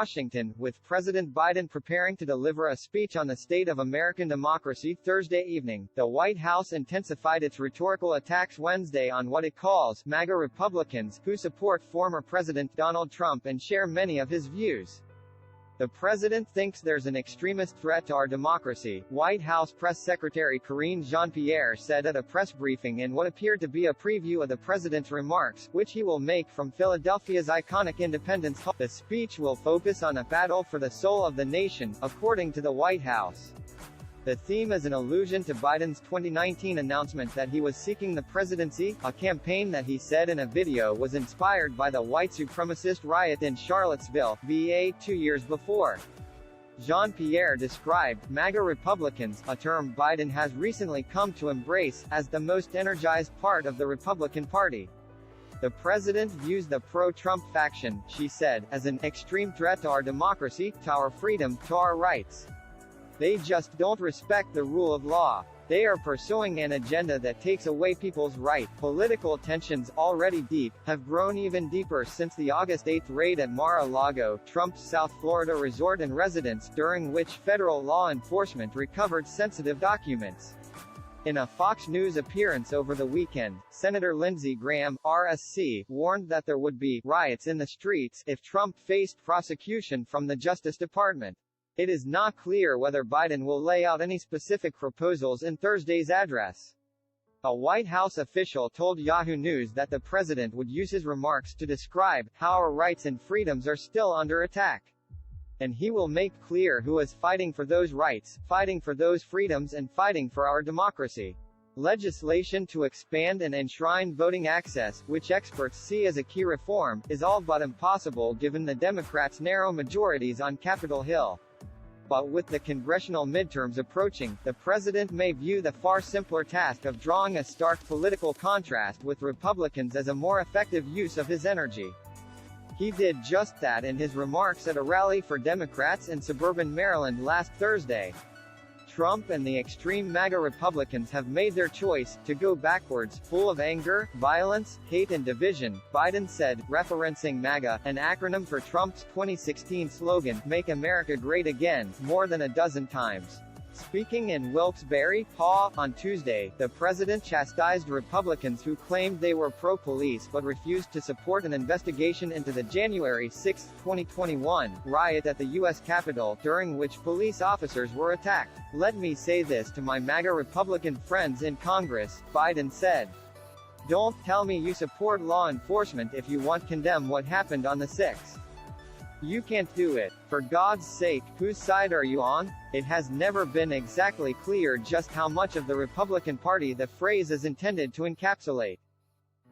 Washington, with President Biden preparing to deliver a speech on the state of American democracy Thursday evening. The White House intensified its rhetorical attacks Wednesday on what it calls MAGA Republicans, who support former President Donald Trump and share many of his views. The president thinks there's an extremist threat to our democracy, White House Press Secretary Karine Jean-Pierre said at a press briefing in what appeared to be a preview of the president's remarks, which he will make from Philadelphia's iconic Independence Hall. The speech will focus on a battle for the soul of the nation, according to the White House. The theme is an allusion to Biden's 2019 announcement that he was seeking the presidency, a campaign that he said in a video was inspired by the white supremacist riot in Charlottesville, VA, 2 years before. Jean-Pierre described MAGA Republicans, a term Biden has recently come to embrace, as the most energized part of the Republican Party. The president views the pro-Trump faction, she said, as an extreme threat to our democracy, to our freedom, to our rights. They just don't respect the rule of law. They are pursuing an agenda that takes away people's rights. Political tensions, already deep, have grown even deeper since the August 8 raid at Mar-a-Lago, Trump's South Florida resort and residence, during which federal law enforcement recovered sensitive documents. In a Fox News appearance over the weekend, Senator Lindsey Graham, RSC, warned that there would be riots in the streets if Trump faced prosecution from the Justice Department. It is not clear whether Biden will lay out any specific proposals in Thursday's address. A White House official told Yahoo News that the president would use his remarks to describe how our rights and freedoms are still under attack. And he will make clear who is fighting for those rights, fighting for those freedoms and fighting for our democracy. Legislation to expand and enshrine voting access, which experts see as a key reform, is all but impossible given the Democrats' narrow majorities on Capitol Hill. But with the congressional midterms approaching, the president may view the far simpler task of drawing a stark political contrast with Republicans as a more effective use of his energy. He did just that in his remarks at a rally for Democrats in suburban Maryland last Thursday. Trump and the extreme MAGA Republicans have made their choice, to go backwards, full of anger, violence, hate and division, Biden said, referencing MAGA, an acronym for Trump's 2016 slogan, Make America Great Again, more than a dozen times. Speaking in Wilkes-Barre, PA, on Tuesday, the president chastised Republicans who claimed they were pro-police but refused to support an investigation into the January 6, 2021, riot at the U.S. Capitol, during which police officers were attacked. Let me say this to my MAGA Republican friends in Congress, Biden said. Don't tell me you support law enforcement if you won't condemn what happened on the 6th. You can't do it. For God's sake, whose side are you on? It has never been exactly clear just how much of the Republican Party the phrase is intended to encapsulate.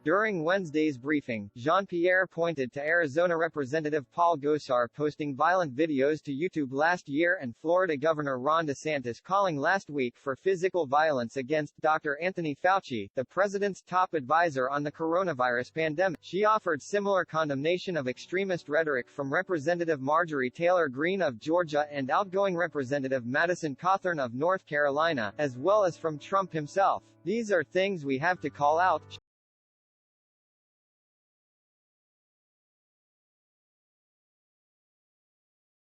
During Wednesday's briefing, Jean-Pierre pointed to Arizona Representative Paul Gosar posting violent videos to YouTube last year and Florida Governor Ron DeSantis calling last week for physical violence against Dr. Anthony Fauci, the president's top advisor on the coronavirus pandemic. She offered similar condemnation of extremist rhetoric from Representative Marjorie Taylor Greene of Georgia and outgoing Representative Madison Cawthorn of North Carolina, as well as from Trump himself. These are things we have to call out,